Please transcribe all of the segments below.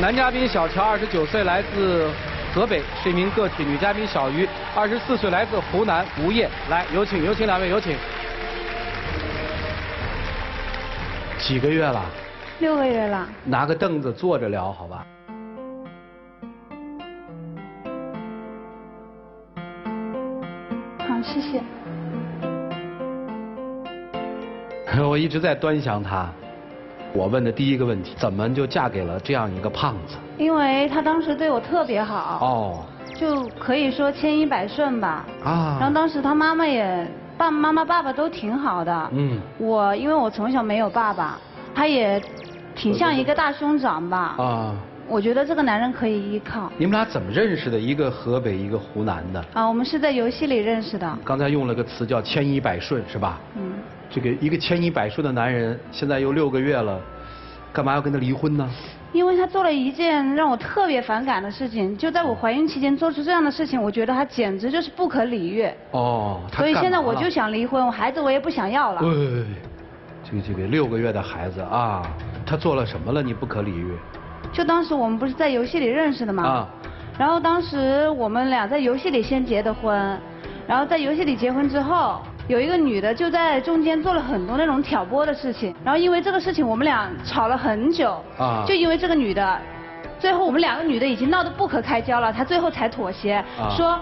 男嘉宾小乔29岁，来自河北，是一名个体；女嘉宾小鱼24岁，来自湖南，无业。来，有请两位，有请。几个月了？6个月了。拿个凳子坐着聊，好吧？好，谢谢。我一直在端详他。我问的第一个问题，怎么就嫁给了这样一个胖子？因为他当时对我特别好。哦。就可以说千依百顺吧。啊。然后当时他妈妈也，妈妈爸爸都挺好的。嗯。因为我从小没有爸爸，他也挺像一个大兄长吧。啊。我觉得这个男人可以依靠。你们俩怎么认识的？一个河北，一个湖南的。啊，我们是在游戏里认识的。刚才用了个词叫千依百顺，是吧？嗯。这个一个千依百顺的男人，现在又6个月了，干嘛要跟他离婚呢？因为他做了一件让我特别反感的事情，就在我怀孕期间做出这样的事情，我觉得他简直就是不可理喻。哦，所以现在我就想离婚，我孩子我也不想要了。这个6个月的孩子啊，他做了什么了？你不可理喻？就当时我们不是在游戏里认识的吗？啊。然后当时我们俩在游戏里先结的婚，然后在游戏里结婚之后。有一个女的就在中间做了很多那种挑拨的事情，然后因为这个事情我们俩吵了很久，啊，就因为这个女的，最后我们2个女的已经闹得不可开交了，她最后才妥协，说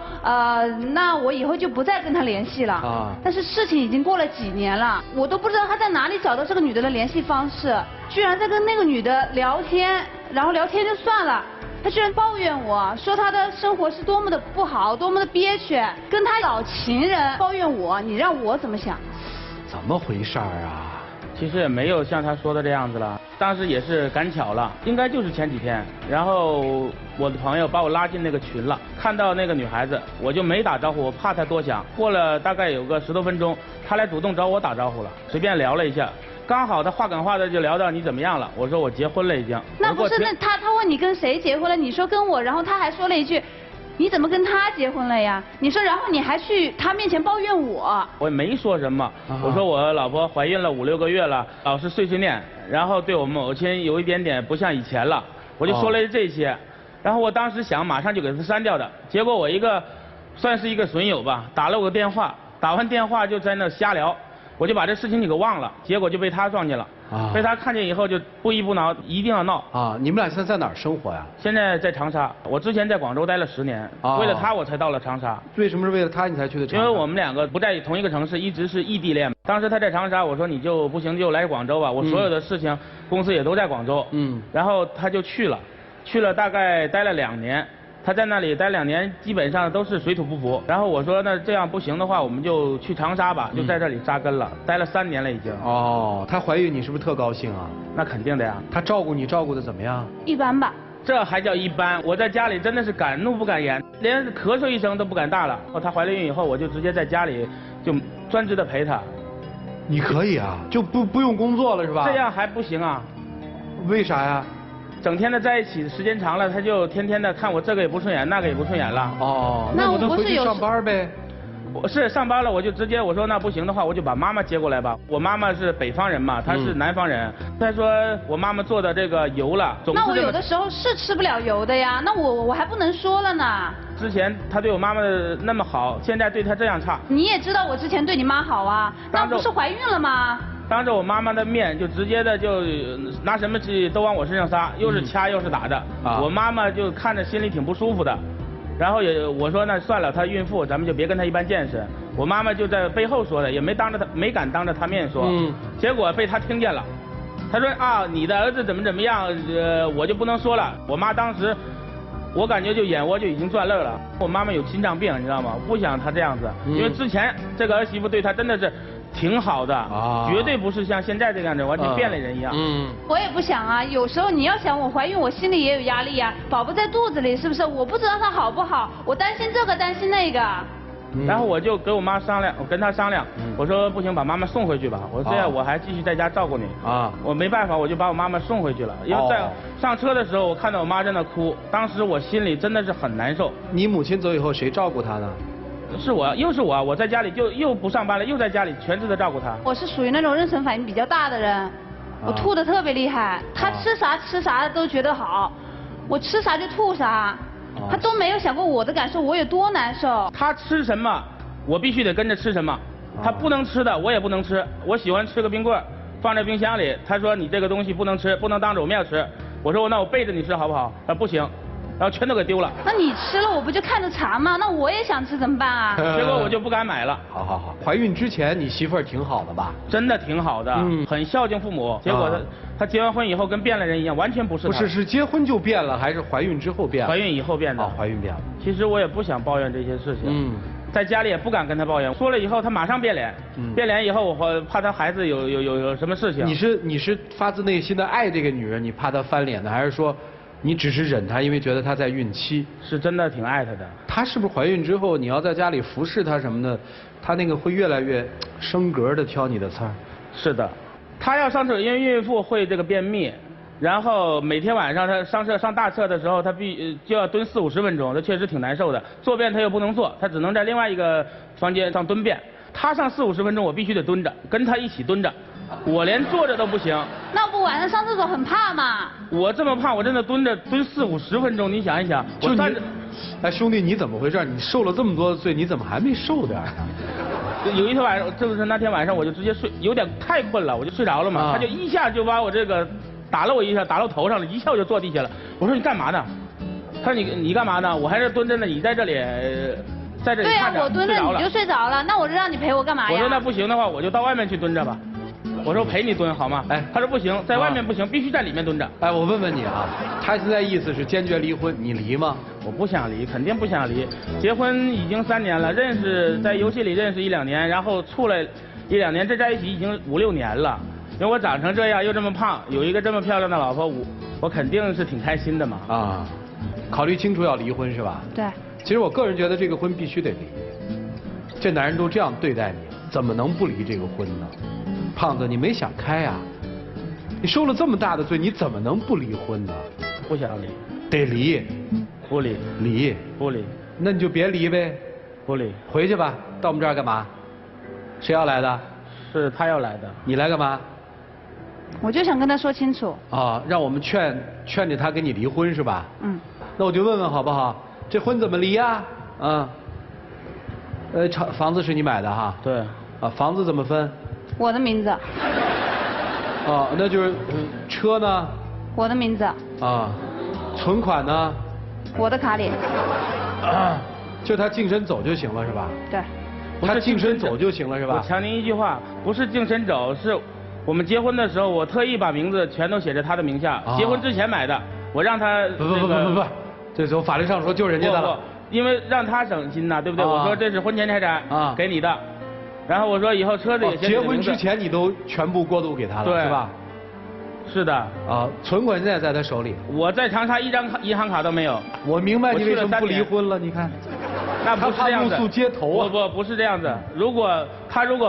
那我以后就不再跟她联系了。啊，但是事情已经过了几年了，我都不知道她在哪里找到这个女的的联系方式，居然在跟那个女的聊天，然后聊天就算了。他居然抱怨我说他的生活是多么的不好，多么的憋屈，跟他老情人抱怨我，你让我怎么想？怎么回事啊？其实也没有像他说的这样子了，当时也是赶巧了，应该就是前几天，然后我的朋友把我拉进那个群了，看到那个女孩子，我就没打招呼，我怕她多想。过了大概有个10多分钟，她来主动找我打招呼了，随便聊了一下。刚好他话赶话的就聊到你怎么样了，我说我结婚了已经。那不是那他问你跟谁结婚了，你说跟我，然后他还说了一句，你怎么跟他结婚了呀？你说然后你还去他面前抱怨我。我也没说什么，我说我老婆怀孕了5、6个月了，老是碎碎念，然后对我母亲有一点点不像以前了，我就说了这些，然后我当时想马上就给他删掉的，结果我算是一个损友吧，打了我个电话，打完电话就在那瞎聊。我就把这事情给忘了，结果就被他撞见了，被他看见以后就不依不挠，一定要闹。啊，你们俩现在在哪儿生活呀？现在在长沙，我之前在广州待了10年，为了他我才到了长沙。为什么是为了他你才去的长沙？因为我们2个不在同一个城市，一直是异地恋。当时他在长沙，我说你就不行就来广州吧，我所有的事情公司也都在广州。嗯。然后他就去了大概待了2年。他在那里待2年，基本上都是水土不服。然后我说那这样不行的话，我们就去长沙吧，就在这里扎根了，待了3年了已经。哦，她怀孕你是不是特高兴啊？那肯定的呀。她照顾你照顾的怎么样？一般吧。这还叫一般？我在家里真的是敢怒不敢言，连咳嗽一声都不敢大了。她怀了孕以后，我就直接在家里就专职的陪她。你可以啊，就不用工作了是吧？这样还不行啊？为啥呀？整天的在一起时间长了，他就天天的看我这个也不顺眼，那个也不顺眼了。哦，那我就回去上班呗。我是上班了，我就直接我说那不行的话，我就把妈妈接过来吧。我妈妈是北方人嘛，她是南方人。她说我妈妈做的这个油了，那我有的时候是吃不了油的呀，那我还不能说了呢。之前他对我妈妈那么好，现在对她这样差。你也知道我之前对你妈好啊，那不是怀孕了吗？当着我妈妈的面就直接的就拿什么去都往我身上撒，又是掐又是打的，我妈妈就看着心里挺不舒服的，然后我说那算了，她孕妇咱们就别跟她一般见识，我妈妈就在背后说的，也没敢当着她面说，结果被她听见了，她说啊你的儿子怎么样，我就不能说了，我妈当时我感觉就眼窝就已经转泪了，我妈妈有心脏病你知道吗？不想她这样子，因为之前这个儿媳妇对她真的是挺好的，绝对不是像现在这样的完全变了人一样。我也不想啊，有时候你要想我怀孕，我心里也有压力呀，宝宝在肚子里是不是？我不知道他好不好，我担心这个担心那个。然后我就跟我妈商量，我跟她商量，我说不行，把妈妈送回去吧。我说这样我还继续在家照顾你。我没办法，我就把我妈妈送回去了。因为在上车的时候，我看到我妈在那哭，当时我心里真的是很难受。你母亲走以后，谁照顾她呢？是我，又是我，我在家里就又不上班了，又在家里全职的照顾他。我是属于那种妊娠反应比较大的人，我吐的特别厉害，他吃啥都觉得好，我吃啥就吐啥，他都没有想过我的感受，我有多难受。他吃什么，我必须得跟着吃什么。他不能吃的我也不能吃。我喜欢吃个冰棍，放在冰箱里。他说你这个东西不能吃，不能当着我面吃。我说那我背着你吃好不好？他说不行。然后全都给丢了。那你吃了我不就看着馋吗？那我也想吃怎么办啊？结果我就不敢买了。好。怀孕之前你媳妇儿挺好的吧？真的挺好的，很孝敬父母。结果她结完婚以后跟变了人一样，完全不是。不是结婚就变了，还是怀孕之后变了？怀孕以后变的。怀孕变了。其实我也不想抱怨这些事情。在家里也不敢跟她抱怨，说了以后她马上变脸。变脸以后我怕她孩子有什么事情。你是发自内心的爱这个女人，你怕她翻脸的，还是说？你只是忍她，因为觉得她在孕期，是真的挺爱她的。她是不是怀孕之后，你要在家里服侍她什么的，她那个会越来越升格的挑你的刺儿？是的，她要上厕所，因为孕妇会这个便秘，然后每天晚上她上大厕的时候，她就要蹲40-50分钟，这确实挺难受的。坐便她又不能坐，她只能在另外一个房间上蹲便。她上40-50分钟，我必须得蹲着，跟她一起蹲着。我连坐着都不行。那不晚上上厕所很怕吗？我这么胖，我真的蹲40-50分钟，你想一想，我站着。哎，兄弟，你怎么回事？你受了这么多的罪，你怎么还没瘦点呢？有一天晚上，就是那天晚上，我就直接睡，有点太困了，我就睡着了嘛。他就一下就把我这个打了我一下，打到头上了，一下我就坐地下了。我说你干嘛呢？他说你干嘛呢？我还是蹲着呢，你在这里看着。对呀，我蹲着你就睡着了，那我就让你陪我干嘛呀？我说那不行的话，我就到外面去蹲着吧。我说陪你蹲好吗？哎，他说不行，在外面不行，必须在里面蹲着。哎，我问问你啊，他现在意思是坚决离婚，你离吗？我不想离，肯定不想离。结婚已经3年了，在游戏里认识1-2年，然后处了1-2年，这在一起已经5-6年了。因为我长成这样又这么胖，有一个这么漂亮的老婆，我肯定是挺开心的嘛。啊，考虑清楚要离婚是吧？对。其实我个人觉得这个婚必须得离，这男人都这样对待你，怎么能不离这个婚呢？胖子，你没想开啊！你受了这么大的罪，你怎么能不离婚呢？不想离，得离，不离，离，不离，那你就别离呗，不离，回去吧。到我们这儿干嘛？谁要来的？是他要来的。你来干嘛？我就想跟他说清楚。啊，让我们劝着他跟你离婚是吧？那我就问问好不好？这婚怎么离呀？房子是你买的哈？对。啊，房子怎么分？我的名字。哦，那就是车呢？我的名字。啊，存款呢？我的卡里。就他净身走就行了是吧？对。他净身走就行了是吧？我强您一句话，不是净身走，是我们结婚的时候，我特意把名字全都写在他的名下。结婚之前买的，我让他不，这从法律上说就是人家的了。因为让他省心呐，对不对？我说这是婚前财产啊，给你的。然后我说以后车子也结婚之前你都全部过渡给他了，是吧？是的。啊，存款现在在他手里。我在长沙1张银行卡都没有。我明白你为什么不离婚了，你看。那不是这样子。他露宿街头啊。不是这样子。如果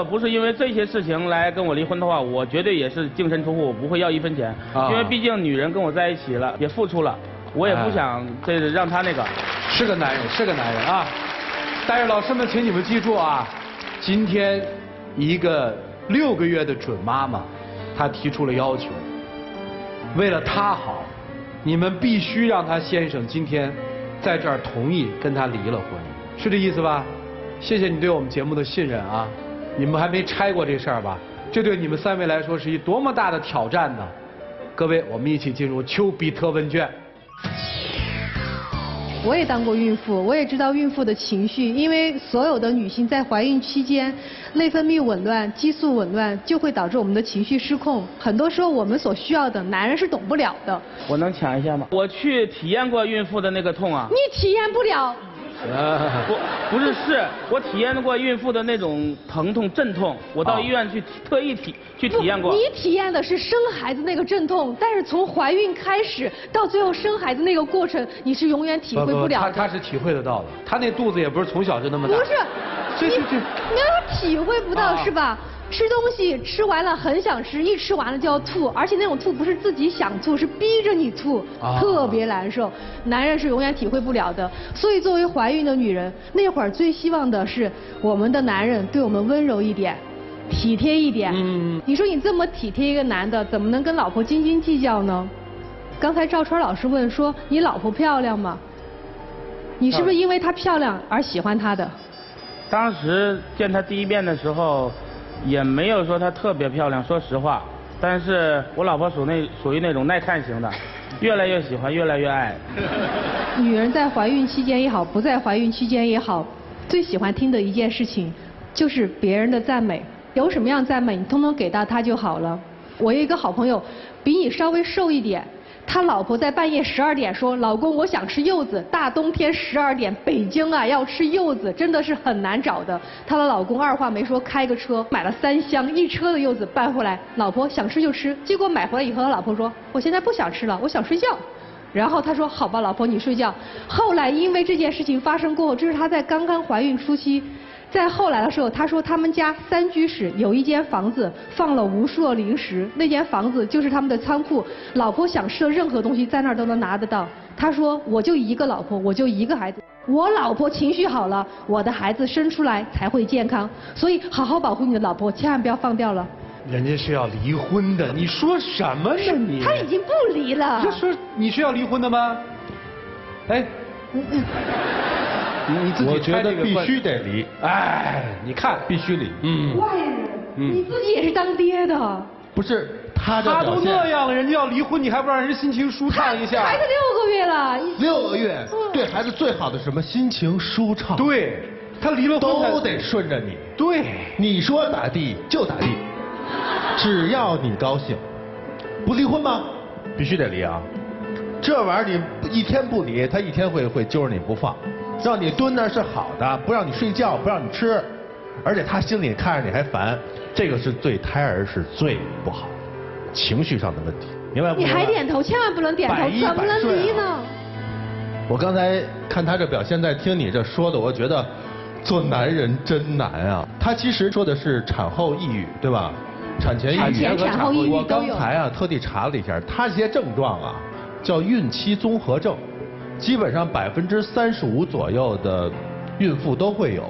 不是因为这些事情来跟我离婚的话，我绝对也是净身出户，我不会要1分钱。因为毕竟女人跟我在一起了，也付出了，我也不想让他那个。是个男人啊！但是老师们，请你们记住啊，今天一个6个月的准妈妈，她提出了要求，为了她好，你们必须让她先生今天在这儿同意跟她离了婚，是这意思吧？谢谢你对我们节目的信任啊！你们还没拆过这事儿吧？这对你们3位来说是一多么大的挑战呢？各位，我们一起进入丘比特问卷。我也当过孕妇，我也知道孕妇的情绪，因为所有的女性在怀孕期间，内分泌紊乱、激素紊乱，就会导致我们的情绪失控。很多时候我们所需要的，男人是懂不了的。我能抢一下吗？我去体验过孕妇的那个痛啊。你体验不了。不是，我体验过孕妇的那种疼痛、阵痛，我到医院去特意体验过。你体验的是生孩子那个阵痛，但是从怀孕开始到最后生孩子那个过程，你是永远体会不了的。他是体会得到的，他那肚子也不是从小就那么大。不是，你没有体会不到是吧？吃东西吃完了很想吃，一吃完了就要吐，而且那种吐不是自己想吐，是逼着你吐，特别难受。男人是永远体会不了的。所以作为怀孕的女人，那会儿最希望的是我们的男人对我们温柔一点，体贴一点。你说你这么体贴一个男的，怎么能跟老婆斤斤计较呢？刚才赵川老师问说你老婆漂亮吗？你是不是因为她漂亮而喜欢她的？当时见她第一遍的时候，也没有说她特别漂亮，说实话。但是我老婆属于那种耐看型的，越来越喜欢，越来越爱。女人在怀孕期间也好，不在怀孕期间也好，最喜欢听的一件事情就是别人的赞美。有什么样赞美，你通通给到她就好了。我有一个好朋友，比你稍微瘦一点，他老婆在半夜12点说：“老公，我想吃柚子。”大冬天12点，北京啊要吃柚子真的是很难找的。她的老公二话没说，开个车买了3箱1车的柚子搬回来，老婆想吃就吃。结果买回来以后，他老婆说：“我现在不想吃了，我想睡觉。”然后他说：“好吧，老婆你睡觉。”后来因为这件事情发生过后，这是他在刚刚怀孕初期。在后来的时候，他说他们家3居室有一间房子放了无数的零食，那间房子就是他们的仓库，老婆想吃的任何东西在那儿都能拿得到。他说我就一个老婆，我就一个孩子，我老婆情绪好了，我的孩子生出来才会健康，所以好好保护你的老婆，千万不要放掉了。人家是要离婚的，你说什么呢你？他已经不离了。这说你是要离婚的吗？哎。你自己我觉得必须得离。哎，你看，必须离。外人，你自己也是当爹的。不是他都那样了，人家要离婚，你还不让人心情舒畅一下？孩子6个月了。6个月，对孩子最好的什么？心情舒畅。对，他离了婚都得顺着你。对，你说咋地就咋地，只要你高兴。不离婚吗？必须得离啊！这玩意儿你一天不离，他一天会揪着你不放。让你蹲那是好的，不让你睡觉，不让你吃，而且他心里看着你还烦，这个是对胎儿是最不好，情绪上的问题，明白不？你还点头，千万不能点头，怎么能离呢？我刚才看他这表现，在听你这说的，我觉得做男人真难啊。他其实说的是产后抑郁，对吧？产前抑郁、产后抑郁我刚才啊特地查了一下，他这些症状啊叫孕期综合症。基本上35%左右的孕妇都会有，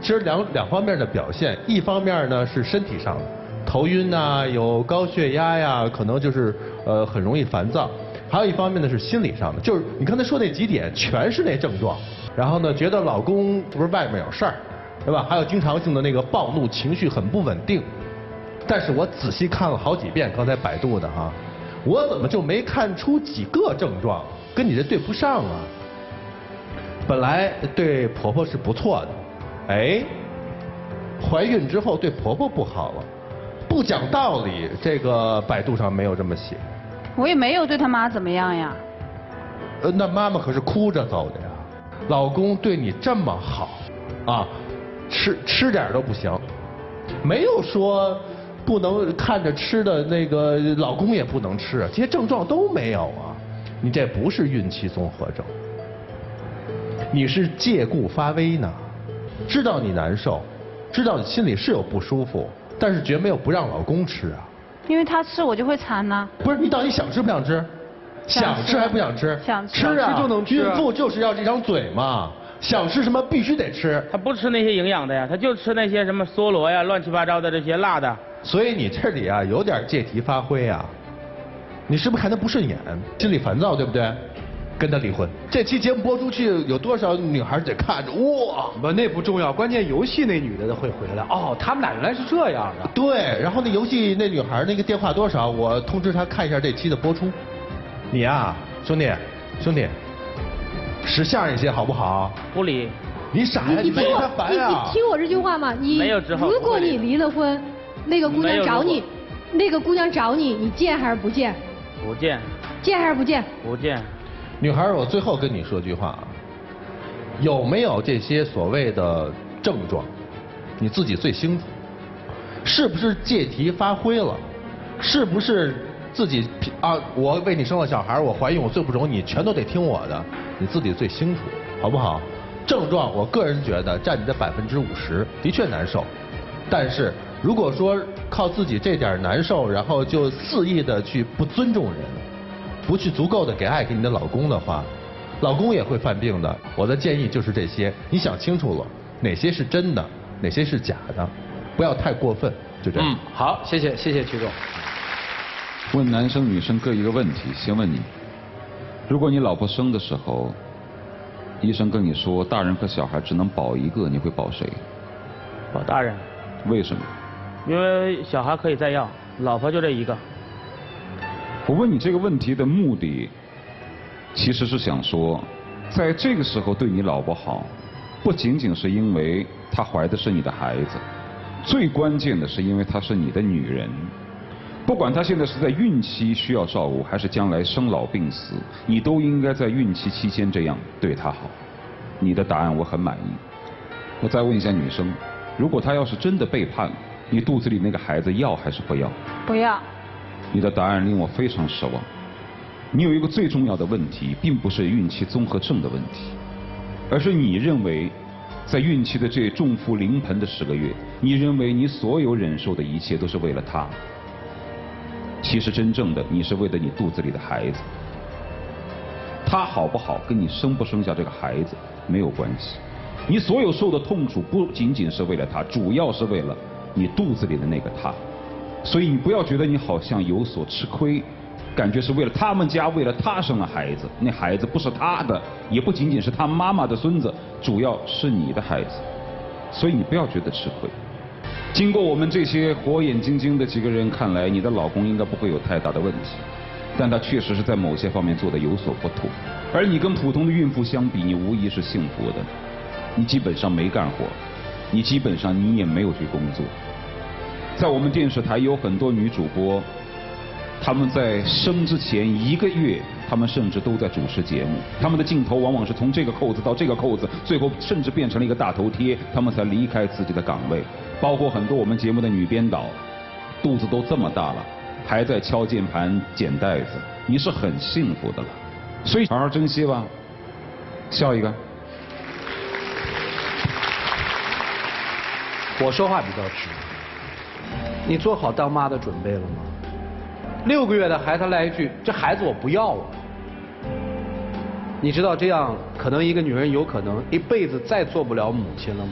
其实两方面的表现，一方面呢是身体上的，头晕呐，有高血压呀，可能就是很容易烦躁；还有一方面呢是心理上的，就是你刚才说那几点全是那症状，然后呢觉得老公是不是外面有事儿，对吧？还有经常性的那个暴怒，情绪很不稳定。但是我仔细看了好几遍刚才百度的哈，我怎么就没看出几个症状？跟你这对不上啊！本来对婆婆是不错的，哎，怀孕之后对婆婆不好了，不讲道理。这个百度上没有这么写。我也没有对他妈怎么样呀。那妈妈可是哭着走的呀。老公对你这么好，啊，吃点都不行，没有说不能看着吃的那个老公也不能吃，这些症状都没有啊。你这不是孕期综合症，你是借故发威呢。知道你难受，知道你心里是有不舒服，但是绝没有不让老公吃啊。因为他吃我就会馋呐。不是，你到底想吃不想吃？想吃还不想吃？想吃。吃啊，就能吃。孕妇就是要这张嘴嘛，想吃什么必须得吃。他不吃那些营养的呀，他就吃那些什么梭罗呀、乱七八糟的这些辣的。所以你这里啊有点借题发挥啊。你是不是看他不顺眼，心里烦躁，对不对？跟他离婚。这期节目播出去，有多少女孩得看着哇？不，那不重要，关键游戏那女的会回来。哦，他们俩原来是这样的。对，然后那游戏那女孩那个电话多少，我通知她看一下这期的播出。你呀，兄弟，识相一些好不好？不理。你傻呀？你没他烦呀？你听我这句话嘛，如果你离了婚，那个姑娘找你。那个姑娘找你，你见还是不见？不见。见还是不见？不见。女孩，我最后跟你说句话啊，有没有这些所谓的症状，你自己最清楚。是不是借题发挥了？是不是自己啊？我为你生了小孩，我怀孕，我最不容易，你全都得听我的，你自己最清楚，好不好？症状，我个人觉得占你的50%，的确难受，但是。如果说靠自己这点难受，然后就肆意的去不尊重人，不去足够的给爱给你的老公的话，老公也会犯病的。我的建议就是这些，你想清楚了，哪些是真的，哪些是假的，不要太过分，就这样。好，谢谢曲总。问男生女生各一个问题，先问你，如果你老婆生的时候，医生跟你说大人和小孩只能保一个，你会保谁？保大人。为什么？因为小孩可以再要，老婆就这一个。我问你这个问题的目的，其实是想说，在这个时候对你老婆好，不仅仅是因为她怀的是你的孩子，最关键的是因为她是你的女人。不管她现在是在孕期需要照顾，还是将来生老病死，你都应该在孕期期间这样对她好。你的答案我很满意。我再问一下女生，如果她要是真的背叛，你肚子里那个孩子要还是不要？不要。你的答案令我非常失望。你有一个最重要的问题，并不是孕期综合症的问题，而是你认为，在孕期的这重负临盆的10个月，你认为你所有忍受的一切都是为了他。其实真正的你是为了你肚子里的孩子。他好不好跟你生不生下这个孩子没有关系。你所有受的痛楚不仅仅是为了他，主要是为了你肚子里的那个他。所以你不要觉得你好像有所吃亏，感觉是为了他们家为了他生了孩子，那孩子不是他的，也不仅仅是他妈妈的孙子，主要是你的孩子。所以你不要觉得吃亏。经过我们这些火眼金睛的几个人看来，你的老公应该不会有太大的问题，但他确实是在某些方面做得有所不妥。而你跟普通的孕妇相比，你无疑是幸福的。你基本上没干活，你基本上你也没有去工作。在我们电视台有很多女主播，她们在生之前1个月，她们甚至都在主持节目，她们的镜头往往是从这个扣子到这个扣子，最后甚至变成了一个大头贴，她们才离开自己的岗位。包括很多我们节目的女编导，肚子都这么大了，还在敲键盘剪带子，你是很幸福的了。所以好好珍惜吧，笑一个。我说话比较直，你做好当妈的准备了吗？6个月的孩子来一句，这孩子我不要了。你知道这样可能一个女人有可能一辈子再做不了母亲了吗？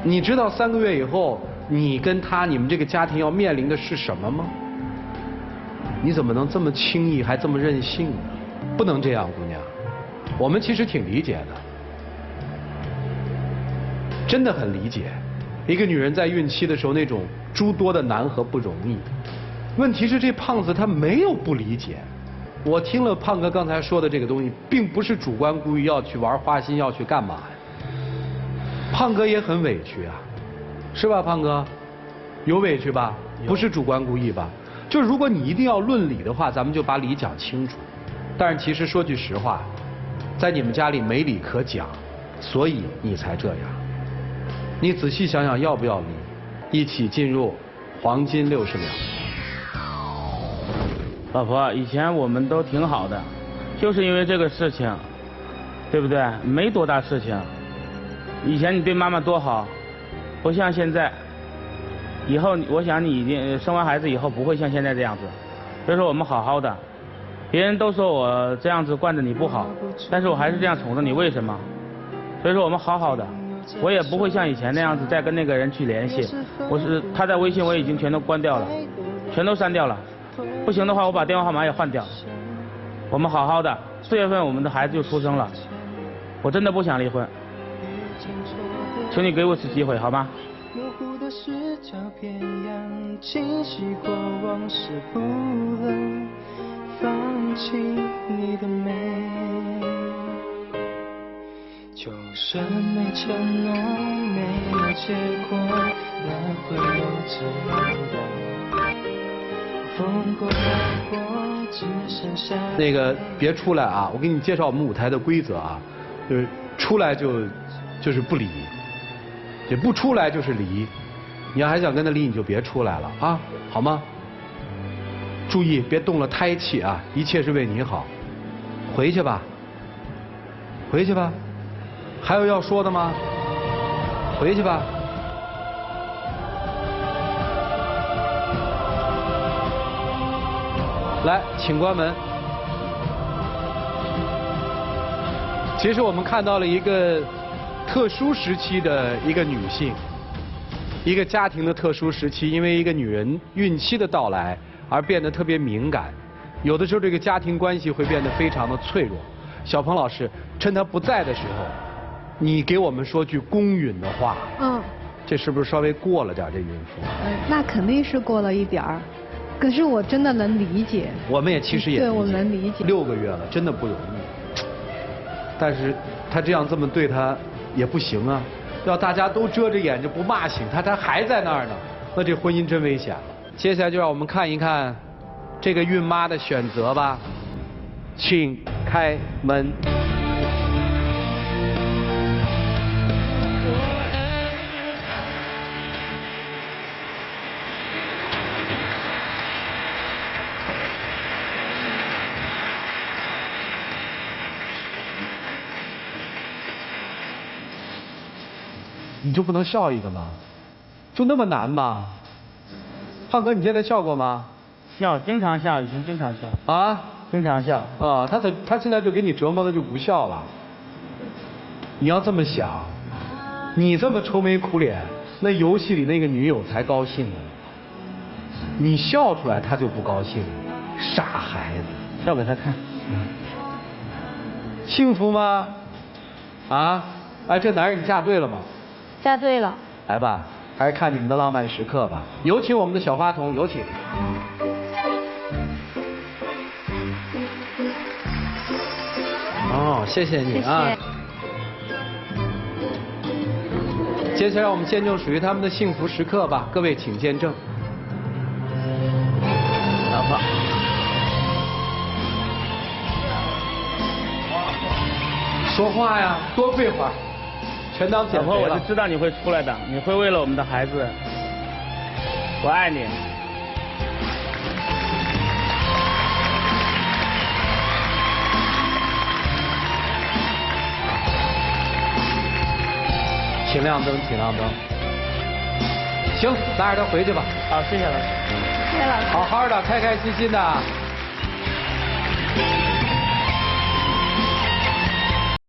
你知道3个月以后你跟他你们这个家庭要面临的是什么吗？你怎么能这么轻易还这么任性呢？不能这样，姑娘，我们其实挺理解的，真的很理解一个女人在孕期的时候那种诸多的难和不容易。问题是这胖子他没有不理解。我听了胖哥刚才说的这个东西，并不是主观故意要去玩花心要去干嘛呀。胖哥也很委屈啊，是吧？胖哥有委屈吧？不是主观故意吧？就如果你一定要论理的话，咱们就把理讲清楚。但是其实说句实话，在你们家里没理可讲，所以你才这样。你仔细想想要不要离，一起进入黄金60秒。老婆，以前我们都挺好的，就是因为这个事情，对不对？没多大事情。以前你对妈妈多好，不像现在。以后我想你一定生完孩子以后不会像现在这样子。所以说我们好好的，别人都说我这样子惯着你不好，但是我还是这样宠着你，为什么？所以说我们好好的，我也不会像以前那样子再跟那个人去联系。他在微信我已经全都关掉了，全都删掉了。不行的话我把电话号码也换掉。我们好好的，4月份我们的孩子就出生了，我真的不想离婚，求你给我次机会好吗？模糊的视角偏扬，清晰过往事，不能放弃你的美。就算没承诺，没有结果，哪会有这样？风过来过，只剩下那个别出来啊！我给你介绍我们舞台的规则啊，就是出来就是不离，也不出来就是离。你要还想跟他离，你就别出来了啊，好吗？注意别动了胎气啊，一切是为你好。回去吧，回去吧。还有要说的吗？回去吧。来，请关门。其实我们看到了一个特殊时期的一个女性，一个家庭的特殊时期，因为一个女人孕期的到来而变得特别敏感，有的时候这个家庭关系会变得非常的脆弱。小鹏老师，趁他不在的时候，你给我们说句公允的话。这是不是稍微过了点这孕妇？那肯定是过了一点儿，可是我真的能理解。我们也其实也对，我能理解。6个月了，真的不容易。但是他这么对他也不行啊，要大家都遮着眼睛不骂醒他，他还在那儿呢，那这婚姻真危险了。接下来就让我们看一看这个孕妈的选择吧，请开门。你就不能笑一个吗？就那么难吗？胖哥，你现在笑过吗？笑，经常笑，以前经常笑。啊？经常笑。啊，他现在就给你折磨的就不笑了。你要这么想，你这么愁眉苦脸，那游戏里那个女友才高兴呢。你笑出来，他就不高兴。傻孩子，笑给他看。幸福吗？啊？哎，这男人你嫁对了吗？嫁对了。来吧，还是看你们的浪漫时刻吧。有请我们的小花童，有请。哦，谢谢你啊。谢谢。接下来我们见证属于他们的幸福时刻吧，各位请见证。老婆。说话呀，多废话。全当减肥了。老婆，我就知道你会出来的，你会为了我们的孩子，我爱你。请亮灯，请亮灯。行，拉着他回去吧。好，谢谢老师。谢谢老师。好好的，开开心心的。